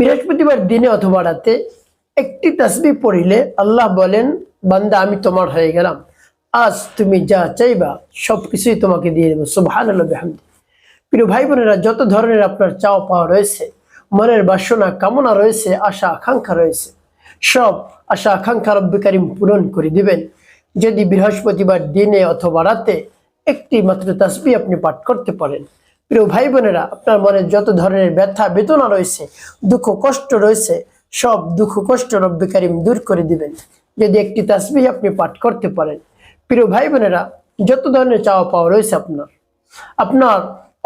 বৃহস্পতিবার দিনে অথবা রাতে একটি তাসবিহ পড়িলে আল্লাহ বলেন, বান্দা আমি তোমার হয়ে গেলাম, আজ তুমি যা চাইবা সবকিছুই তোমাকে দিয়ে দেবো। সুবহানাল্লাহ বিহামদি। প্রিয় ভাই বোনেরা, যত ধরনের আপনার চাওয়া পাওয়া রয়েছে, মনের বাসনা কামনা রয়েছে, আশা আকাঙ্ক্ষা রয়েছে, সব আশা আকাঙ্ক্ষা রব্বুল কারীম পূরণ করে দিবেন যদি বৃহস্পতিবার দিনে অথবা রাতে একটি মাত্র তাসবিহ আপনি পাঠ করতে পারেন। প্রিয় ভাই বোনেরা, আপনার মনে যত ধরনের ব্যথা বেদনা রয়েছে, দুঃখ কষ্ট রয়েছে, সব দুঃখ কষ্ট রব্বুল কারীম দূর করে দিবেন যদি একটি তাসবিহ আপনি পাঠ করতে পারেন। প্রিয় ভাই বোনেরা, যত ধরনের চাওয়া পাওয়া রয়েছে, আপনার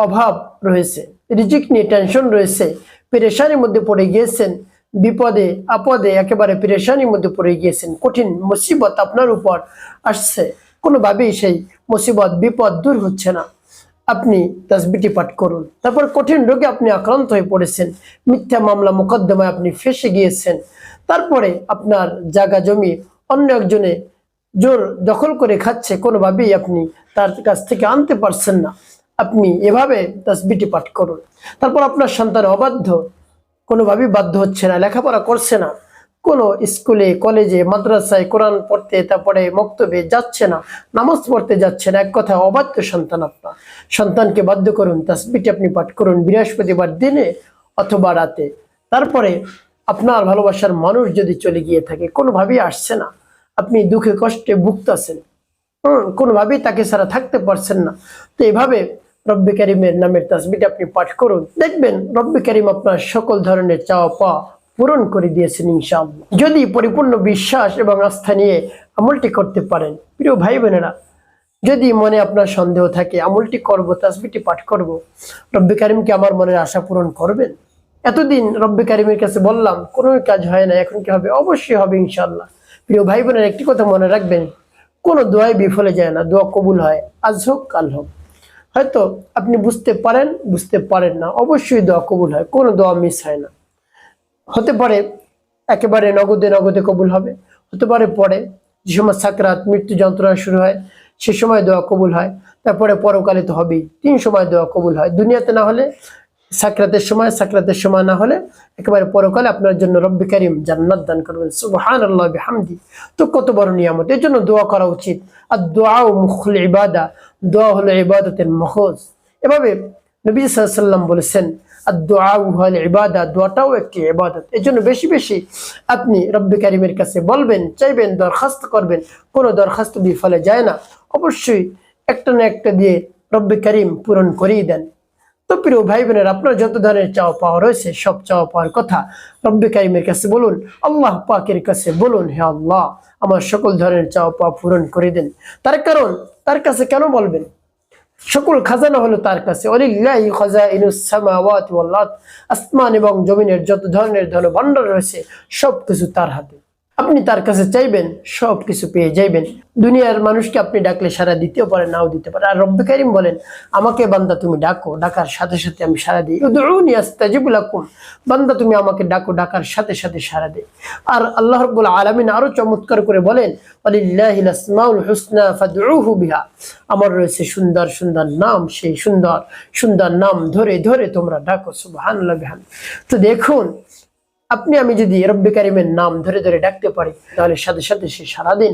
অভাব রয়েছে, রিজিক নিয়ে টেনশন রয়েছে, পেরেশানির মধ্যে পড়ে গিয়েছেন, বিপদে আপদে একেবারে পেরেশানির মধ্যে পড়ে গিয়েছেন, কঠিন মুসিবত আপনার উপর আসছে, কোনোভাবেই সেই মুসিবত বিপদ দূর হচ্ছে না, আপনি তাসবিহটি পাঠ করুন। তারপর কঠিন রোগে আপনি আক্রান্ত হয়ে পড়েছেন, মিথ্যা মামলা মোকদ্দমায় আপনি ফেঁসে গিয়েছেন, তারপরে আপনার জায়গা জমি অন্য একজনে জোর দখল করে খাচ্ছে, কোনোভাবেই আপনি তার কাছ থেকে আনতে পারছেন না, আপনি এভাবে তাসবিহটি পাঠ করুন। তারপর আপনার সন্তান অবাধ্য, কোনোভাবেই বাধ্য হচ্ছে না, লেখাপড়া করছে না, কোনো স্কুলে কলেজে মাদ্রাসায় কোরআন পড়তে তারপরে মক্তবে যাচ্ছে না, নামাজ পড়তে যাচ্ছে না, এক কথা অবাধ্য সন্তান। আপনার সন্তানকে বাধ্য করুন, তাসবিহটি আপনি পাঠ করুন বৃহস্পতিবার দিনে অথবা রাতে। তারপরে আপনার ভালোবাসার মানুষ যদি চলে গিয়ে থাকে, কোনোভাবেই আসছে না, আপনি দুঃখে কষ্টে ভুগতেছেন, কোনোভাবেই তাকে ছাড়া থাকতে পারছেন না, তো এভাবে রব্বি কারিমের নামের তাসবিহটি আপনি পাঠ করুন, দেখবেন রব্বি কারিম আপনার সকল ধরনের চাওয়া পাওয়া পূরণ করে দিয়েছেন ইনশাআল্লাহ, যদি পরিপূর্ণ বিশ্বাস এবং আস্থা নিয়ে আমলটি করতে পারেন। প্রিয় ভাই বোনেরা, যদি মনে আপনার সন্দেহ থাকে, আমলটি করব, তাসবিহটি পাঠ করব, রব্বি কারিমকে আমার মনের আশা পূরণ করবেন? এতদিন রব্বি কারিমের কাছে বললাম, কোনো কাজ হয় না, এখন কি হবে? অবশ্যই হবে ইনশাআল্লাহ। প্রিয় ভাই বোনেরা, একটি কথা মনে রাখবেন, কোনো দোয়াই বিফলে যায় না, দোয়া কবুল হয়, আজ হোক কাল হোক। হয়তো আপনি বুঝতে পারেন, বুঝতে পারেন না, অবশ্যই দোয়া কবুল হয়, কোনো দোয়া মিস হয় না। হতে পারে একেবারে নগদে নগদে কবুল হবে, হতে পারে পরে যে সময় সাকরাত মৃত্যু যন্ত্রণা শুরু হয় সে সময় দোয়া কবুল হয়, তারপরে পরকালে তো হবেই, 3 সময় দোয়া কবুল হয়, দুনিয়াতে না হলে সাকরাতের সময়, সাকরাতের সময় না হলে একেবারে পরকালে আপনার জন্য রব্বি কারিম জান্নাত দান করবেন। সুবহানাল্লাহ বিহামদি। তো কত বড় নিয়ামত, এর জন্য দোয়া করা উচিত। আর দোয়া মুখুল ইবাদা, দোয়া হলো ইবাদতের মখজ। এভাবে নবী সাল্লাল্লাহু আলাইহি ওয়াসাল্লাম বলেছেন, আর দোয়া হল ইবাদা, দোয়াটাও একটি ইবাদত। এর জন্য বেশি বেশি আপনি রব্বি কারিমের কাছে বলবেন, চাইবেন, দরখাস্ত করবেন, কোনো দরখাস্ত বিফলে যায় না, অবশ্যই একটা না একটা দিয়ে রব্বি কারিম পূরণ করেই দেন। তো প্রিয় ভাই বোনের, আপনার যত ধরনের চাওয়া পাওয়া রয়েছে, সব চাওয়া পাওয়ার কথা রব্বি কারিমের কাছে বলুন, আল্লাহ পাকের কাছে বলুন, হে আল্লাহ আমার সকল ধরনের চাওয়া পাওয়া পূরণ করে দেন। তার কারণ তার কাছে কেন বলবেন? সকল খাজানা হলো তার কাছে, ওয়ালিল্লাহি খাযাইনুস সামাওয়াতি ওয়াল আরদ, আসমান এবং জমিনের যত ধরনের ধন ভাণ্ডার রয়েছে সবকিছু তার হাতে। আপনি তার কাছে চাইবেন, সবকিছু পেয়ে যাইবেন। দুনিয়ার মানুষকে আপনি ডাকলে সাড়া দিতেও পারে, নাও দিতে পারে। আর রব্বি কারিম বলেন, আমাকে বান্দা তুমি ডাকো, ডাকার সাথে সাথে আমি সাড়া দিই। উদউনি আস্তাজিব লাকুম, বান্দা তুমি আমাকে ডাকো, ডাকার সাথে সাথে সাড়া দেই। আর আল্লাহ রাব্বুল আলামিন আরো চমৎকার করে বলেন, ওয়ালিল্লাহিল আসমাউল হুসনা ফাদউহু বিহা, আমার রয়েছে সুন্দর সুন্দর নাম, সেই সুন্দর সুন্দর নাম ধরে ধরে তোমরা ডাকো। সুবহানাল্লাহ বিহামদি। তো দেখুন, আপনি আমি যদি রব্বি কারিমের নাম ধরে ধরে ডাকতে পারি, তাহলে সাথে সাথে সে সারাদিন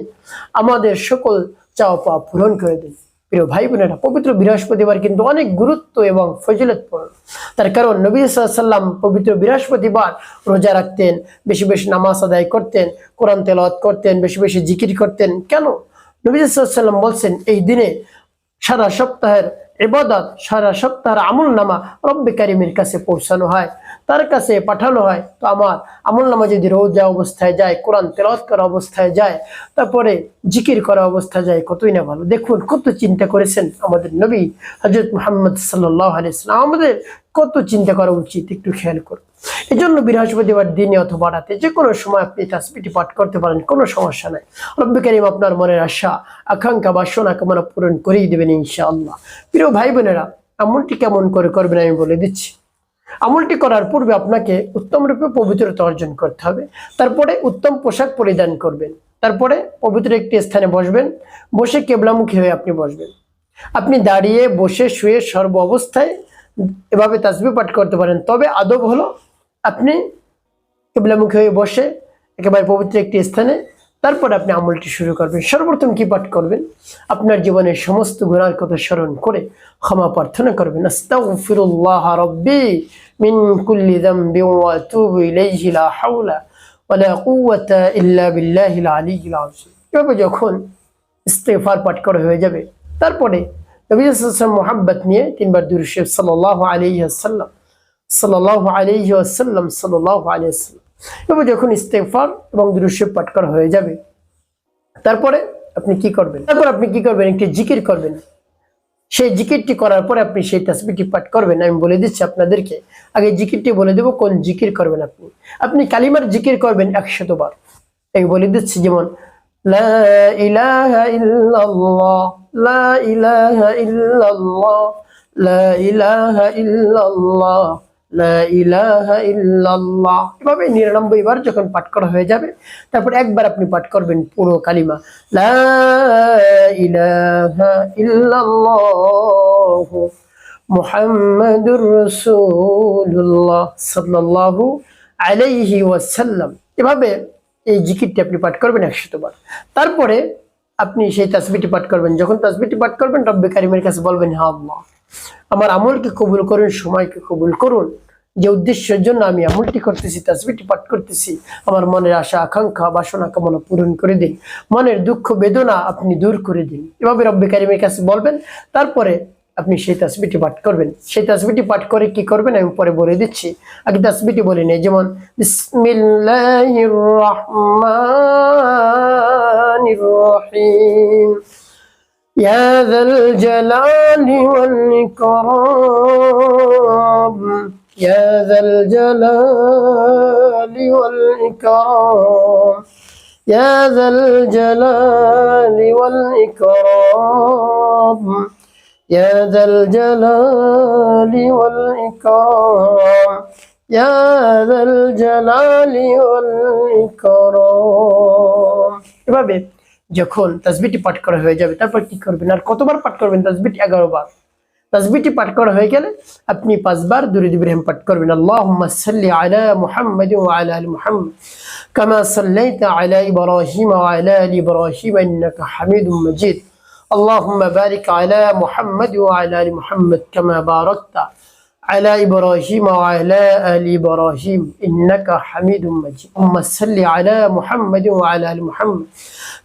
আমাদের সকল চাওয়া পাওয়া পূরণ করে দিন। প্রিয় ভাই বোনেরা, পবিত্র বৃহস্পতিবার কিন্তু অনেক গুরুত্ব এবং ফজিলতপূর্ণ। তার কারণ নবী সাল্লাল্লাহু আলাইহি ওয়াসাল্লাম পবিত্র বৃহস্পতিবার রোজা রাখতেন, বেশি বেশি নামাজ আদায় করতেন, কোরআন তেলাওয়াত করতেন, বেশি বেশি জিকির করতেন। কেন? নবী সাল্লাল্লাহু আলাইহি ওয়াসাল্লাম বলছেন, এই দিনে সারা সপ্তাহের ইবাদত, সারা সপ্তাহের আমলনামা রব্বি কারিমের কাছে পৌঁছানো হয়, তার কাছে পাঠানো হয়। তো আমার আমলনামা যদি রোজা অবস্থায় যায়, কোরআন তেলাওয়াত করা অবস্থায় যায়, তারপরে জিকির করা অবস্থায় যায়, কতই না ভালো। দেখুন কত চিন্তা করেছেন আমাদের নবী হযরত মুহাম্মদ সাল্লাল্লাহু আলাইহি ওয়াসাল্লাম, আমাদের কত চিন্তা করা উচিত, একটু খেয়াল করুন। এই জন্য বৃহস্পতিবার দিনে অথবা রাতে যে কোনো সময় আপনি তাসবিহটি পাঠ করতে পারেন, কোনো সমস্যা নাই। রব্বি কারিম আপনার মনের আশা আকাঙ্ক্ষা বাসনা কামনা পূরণ করেই দেবেন ইনশাআল্লাহ। প্রিয় ভাই বোনেরা, আমলটি কেমন করে করবেন আমি বলে দিচ্ছি। আমলটি করার পূর্বে আপনাকে উত্তম রূপে পবিত্রতা অর্জন করতে হবে, তারপরে উত্তম পোশাক পরিধান করবেন, তারপরে পবিত্র একটি স্থানে বসবেন, বসে কেবলামুখী হয়ে আপনি বসবেন। আপনি দাঁড়িয়ে, বসে, শুয়ে সর্ব অবস্থায় এভাবে তাসবিহ পাঠ করতে পারেন, তবে আদব হলো আপনি কিবলামুখী হয়ে বসে একেবারে পবিত্র একটি স্থানে, তারপর আপনি আমলটি শুরু করবেন। সর্বপ্রথম কি পাঠ করবেন? আপনার জীবনের সমস্ত গুনার কথা স্মরণ করে ক্ষমা প্রার্থনা করবেন। আস্তাগফিরুল্লাহ রাব্বি মিন কুল্লি যামবিন ওয়া আতুবু ইলাইহি লা হাওলা ওয়া লা কুওয়াতা ইল্লা বিল্লাহিল আলিয়্যিল আযীম। এভাবে যখন ইস্তেগফার পাঠ করা হয়ে যাবে, তারপরে নবী সাল্লাল্লাহু আলাইহি ওয়াসাল্লাম মুহাব্বত নিয়ে তিনবার দুরূদ শরীফ সাল্লাল্লাহু আলাইহি ওয়াসাল্লাম সাল্লাল্লাহু আলাইহি ওয়াসাল্লাম সাল্লাল্লাহু আলাইহি ওয়াসাল্লাম, এভাবে যখন ইস্তেগফার এবং দুরূদ শরীফ পাঠ করা হয়ে যাবে, তারপরে আপনি কি করবেন? একটি জিকির করবেন। সেই জিকিরটি করার পরে আপনি সেই তাসবিহটি পাঠ করবেন। আমি বলে দিচ্ছি আপনাদেরকে, আগে জিকিরটি বলে দেব কোন জিকির করবেন। আপনি কালিমার জিকির করবেন 100 বার। আমি বলে দিচ্ছি, যেমন লা ইলাহা ইল্লাল্লাহ, লা ইলাহা ইল্লাল্লাহ, লা ইলাহা ইল্লাল্লাহ, লা ইলাহা ইল্লাল্লাহ। এভাবে 99 বার যখন পাঠ করা হয়ে যাবে, তারপর একবার আপনি পাঠ করবেন পুরো কালিমা, লা ইলাহা ইল্লাল্লাহ মুহাম্মাদুর রাসূলুল্লাহ সাল্লাল্লাহু আলাইহি ওয়াসাল্লাম। এভাবে এই জিকিরটি আপনি পাঠ করবেন 100 বার। তারপরে আপনি সেই তাসবিহটি পাঠ করবেন। যখন তাসবিহটি পাঠ করবেন, রব্বে কারিমের কাছে বলবেন, হে আল্লাহ, আমার আমলকে কবুল করুন, সময়কে কবুল করুন। যে উদ্দেশ্যের জন্য আমি আমলটি করতেছি, তাসবিহটি পাঠ করতেছি, আমার মনের আশা আকাঙ্ক্ষা বাসনা কামনা পূরণ করে দিন, মনের দুঃখ বেদনা আপনি দূর করে দিন। এভাবে রব্বে কারিমের কাছে বলবেন। তারপরে আপনি সেই তাসবিহটি পাঠ করবেন। সেই তাসবিহটি পাঠ করে কি করবেন আমি পরে বলে দিচ্ছি, আগে তাসবিহটি বলে নেই। যেমন বিসমিল্লাহির রহমানির রহিম, ইয়া যাল জালালি ওয়াল ইকরাম, ইয়া যাল জালালি ওয়াল ইকরাম, ইয়া যাল জালালি ওয়াল ইকরাম, يا ذا الجلال والإكرام، يا ذا الجلال والإكرام। এভাবে যখন তাসবিহটি পাঠ করা হয়ে যাবে, তারপর কি করবেন? আর কতবার পাঠ করবেন তাসবিহটি? 11 বার। তাসবিহটি পাঠ করা হয়ে গেলে আপনি 5 বার দুরূদ ইব্রাহিম পাঠ করবেন। আল্লাহুম্মা সাল্লি আলা মুহাম্মাদ ওয়া আলা আলি মুহাম্মাদ কামা সাল্লাইতা আলা ইব্রাহিম ওয়া আলা আলি ইব্রাহিম ইন্নাকা হামিদুম মাজিদ। اللهم بارك على محمد وعلى آل محمد كما باركت على إبراهيم وعلى آل إبراهيم إنك حميد مجيد. اللهم صل على محمد وعلى آل محمد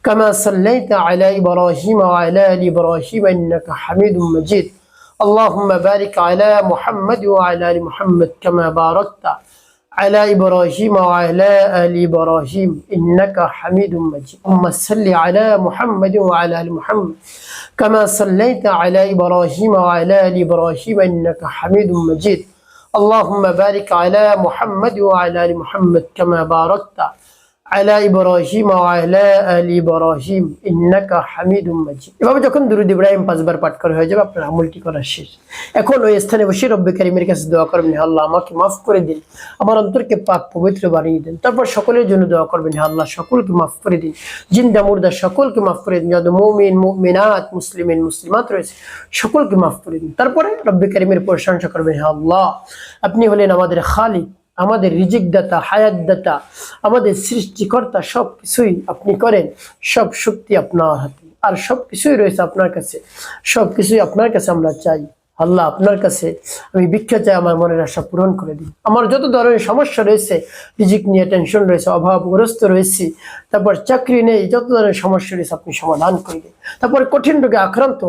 كما صليت على إبراهيم وعلى آل إبراهيم إنك حميد مجيد. اللهم بارك على محمد وعلى آل محمد كما باركت على إبراهيم وعلى آل إبراهيم إنك حميد مجيد. اللهم صل على محمد وعلى آل محمد كما صليت على إبراهيم وعلى آل إبراهيم إنك حميد مجيد. اللهم بارك على محمد وعلى آل محمد كما باركت على إبراهيم وعلى آل إبراهيم إنك حميد مجيد. এভাবে যখন দুরূদ ইব্রাহিম 5 বার পাঠ করা হয়ে যাবে, আপনার আমলটি করা শেষ। এখন ওই স্থানে বসে রব্বে কারিমের কাছে দোয়া করবেন, হে আল্লাহ, আমাকে মাফ করে দিন, আমার অন্তরকে পাক পবিত্র বানিয়ে দিন। তারপর সকলের জন্য দোয়া করবেন, হে আল্লাহ, সকলকে মাফ করে দিন, জিন্দা মুর্দা সকলকে মাফ করে দিন, যত মুমিন মুমিনাত মুসলিমিন মুসলিমাত রয়েছে সকলকে মাফ করে দিন। তারপরে রব্বে কারিমের প্রশংসা করবেন, হে আল্লাহ, আপনি হলেন আমাদের খালিক, আমাদের রিজিক দাতা, হায়াত দাতা, আমাদের সৃষ্টিকর্তা। সব কিছুই আপনি করেন, সব শক্তি আপনার হাতে, আর সব কিছুই রয়েছে আপনার কাছে। সব কিছুই আপনার কাছে আমরা চাই। আল্লাহ, আপনার কাছে আমি ভিক্ষা চাই, আমার মনের আশা পূরণ করে দিন। আমার যত ধরনের সমস্যা রয়েছে, রিজিক নিয়ে টেনশন রয়েছে, অভাবগ্রস্ত রয়েছি, তারপর চাকরি নেই, যত ধরনের সমস্যা রয়েছে আপনি সমাধান করে দিন। তারপর কঠিন রোগে আক্রান্ত,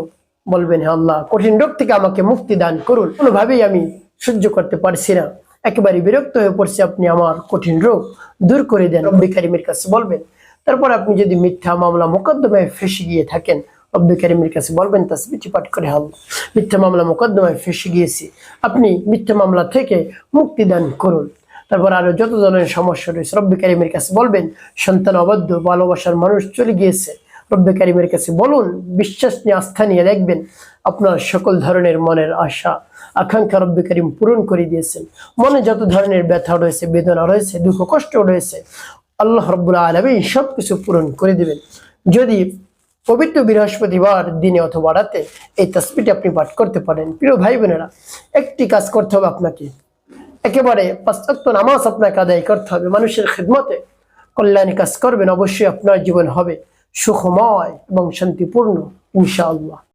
বলবেন, হে আল্লাহ, কঠিন রোগ থেকে আমাকে মুক্তি দান করুন, কোনোভাবেই আমি সহ্য করতে পারছি না, একেবারে বিরক্ত হয়ে পড়ছে, আপনি আমার কঠিন রোগ দূর করে দেন, রব্বে কারিমের কাছে বলবেন। তারপর আপনি যদি মিথ্যা মামলা মোকদ্দমায় ফেসে গিয়ে থাকেন, রব্বে কারিমের কাছে বলবেন, তাসবিহটি পাঠ করে, আল্লাহ, মিথ্যা মামলা মোকদ্দমায় ফেসে গিয়েছি, আপনি মিথ্যা মামলা থেকে মুক্তি দান করুন। তারপর আরো যত ধরনের সমস্যা রয়েছে রব্বে কারিমের কাছে বলবেন। সন্তান অবাধ্য, ভালোবাসার মানুষ চলে গিয়েছে, রব্বে কারিমের কাছে বলুন, বিশ্বাস নিয়ে আস্থা নিয়ে দেখবেন আপনার সকল ধরনের মনের আশা আকাঙ্ক্ষা রব্বে কারিম পূরণ করে দিয়েছেন। মনে যত ধরনের ব্যথা রয়েছে, বেদনা রয়েছে, দুঃখ কষ্ট রয়েছে, আল্লাহ রাব্বুল আলামিন সবকিছু পূরণ করে দিবেন। যদি পবিত্র বৃহস্পতিবার দিনে অথবা রাতে এই তাসবিহটি আপনি পাঠ করতে পারেন। প্রিয় ভাই বোনেরা, একটি কাজ করতে হবে আপনাকে, একেবারে 5 ওয়াক্ত নামাজ আপনাকে আদায় করতে হবে, মানুষের খিদমতে কল্যাণী কাজ করবেন, অবশ্যই আপনার জীবন হবে সুখময় এবং শান্তিপূর্ণ ইনশাআল্লাহ।